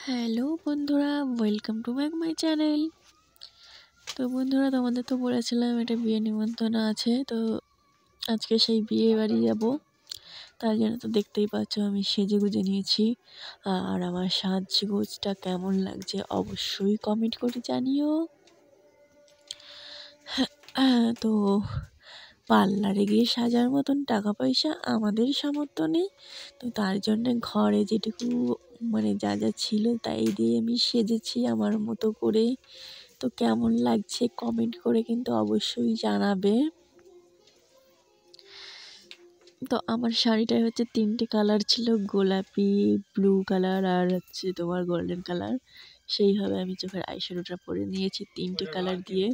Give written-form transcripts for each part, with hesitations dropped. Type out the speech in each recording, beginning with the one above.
Hello বন্ধুরা, welcome to back my channel. তো বন্ধুরা, তোমাদের তো বলেছিলাম একটা বিয়ে নিমন্ত্রণ আছে, তো আজকে সেই বিয়ে বাড়ি যাব। তার জন্য তো দেখতেই পাচ্ছ আমি সেজে গুজে নিয়েছি। আর আমার সাজগোজটা কেমন লাগছে অবশ্যই কমেন্ট করে জানিও। তো পার্লারে গিয়ে সাজার মতন টাকা পয়সা আমাদের সামর্থ্য নেই, তো তার জন্য ঘরে যেটুকু যা যা ছিল তাই দিয়ে আমি সেজেছি আমার মতো করে। তো কেমন লাগছে কমেন্ট করে কিন্তু অবশ্যই জানাবে। তো আমার শাড়িটায় হচ্ছে 3টে কালার ছিল, গোলাপি, ব্লু কালার আর হচ্ছে তোমার গোল্ডেন কালার। সেইভাবে আমি চোখের আইশ্যাডোটা পরে নিয়েছি 3টে কালার দিয়ে।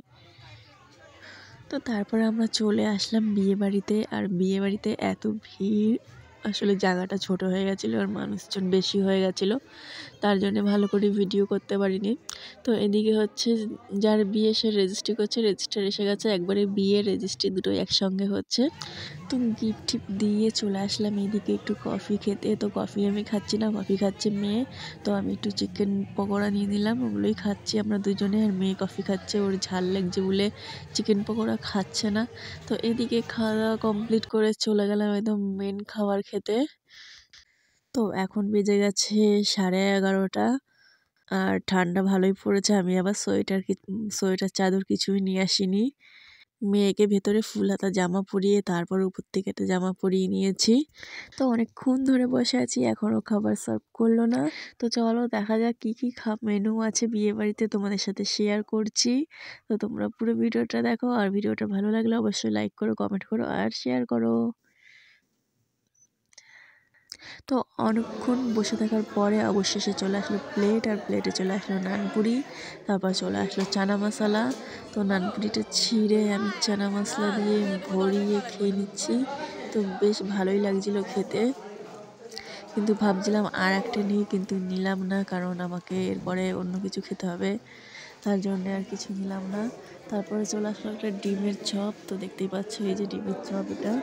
তো তারপরে আমরা চলে আসলাম বিয়েবাড়িতে। আর বিয়েবাড়িতে এত ভিড়, আসলে জায়গাটা ছোট হয়ে গেছিলো আর মানুষজন বেশি হয়ে গেছিলো, তার জন্য ভালো করে ভিডিও করতে পারিনি। তো এদিকে হচ্ছে যার বিয়ে সে রেজিস্ট্রি করছে, রেজিস্টার এসে গেছে, একবারে বিয়ে রেজিস্ট্রি দুটোই একসঙ্গে হচ্ছে। তো গিফট টিফট দিয়ে চলে আসলাম এদিকে একটু কফি খেতে। তো কফি আমি খাচ্ছি না, কফি খাচ্ছে মেয়ে। তো আমি একটু চিকেন পকোড়া নিয়ে নিলাম, ওগুলোই খাচ্ছি আমরা দুজনে। আর মেয়ে কফি খাচ্ছে, ওর ঝাল লাগছে বলে চিকেন পকোড়া খাচ্ছে না। তো এদিকে খাওয়া দাওয়া কমপ্লিট করে চলে গেলাম একদম মেন খাবার খেতে। তো এখন বেজে গেছে 11:30। আর ঠান্ডা ভালোই পড়েছে। আমি আবার সোয়েটার চাদর কিছুই নিয়ে আসিনি। মেয়েকে ভেতরে ফুল হাতা জামা পরিয়ে তারপর উপর থেকে একটা জামা পরিয়ে নিয়েছি। তো অনেকক্ষণ ধরে বসে আছি, এখনও খাবার সার্ভ করলো না। তো চলো দেখা যাক কী কী মেনু আছে বিয়ে বাড়িতে, তোমাদের সাথে শেয়ার করছি। তো তোমরা পুরো ভিডিওটা দেখো, আর ভিডিওটা ভালো লাগলে অবশ্যই লাইক করো, কমেন্ট করো আর শেয়ার করো। তো অনেকক্ষণ বসে থাকার পরে অবশেষে চলে আসলো প্লেট, আর প্লেটে চলে আসলো নানপুরি, তারপর চলে আসলো চানা মশলা। তো নানপুরিটা ছিঁড়ে আমি চানা মশলা দিয়ে ভরিয়ে খেয়ে নিচ্ছি। তো বেশ ভালোই লাগছিলো খেতে, কিন্তু ভাবছিলাম আর একটা নিই, কিন্তু নিলাম না, কারণ আমাকে এরপরে অন্য কিছু খেতে হবে, তার জন্য আর কিছু নিলাম না। তারপরে চলে আসলো একটা ডিমের চপ। তো দেখতেই পাচ্ছ এই যে ডিমের চপ, এটা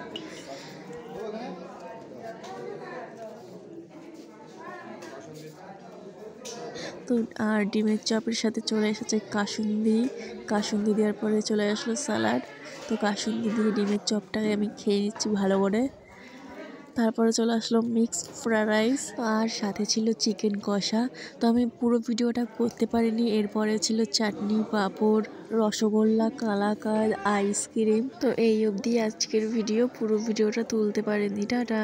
তো। আর ডিমের চপের সাথে চলে এসেছে কাসুন্দি। কাসুন্দি দেওয়ার পরে চলে আসলো স্যালাড। তো কাসুন্দি দিয়ে ডিমের চপটাকে আমি খেয়ে নিচ্ছি ভালো করে। তারপরে চলে আসলো মিক্সড ফ্রাইড রাইস, আর সাথে ছিল চিকেন কষা। তো আমি পুরো ভিডিওটা করতে পারিনি। এরপরে ছিল চাটনি, পাঁপড়, রসগোল্লা, কালাকাঁদ, আইসক্রিম। তো এই অবধি আজকের ভিডিও, পুরো ভিডিওটা তুলতে পারিনি। টাটা।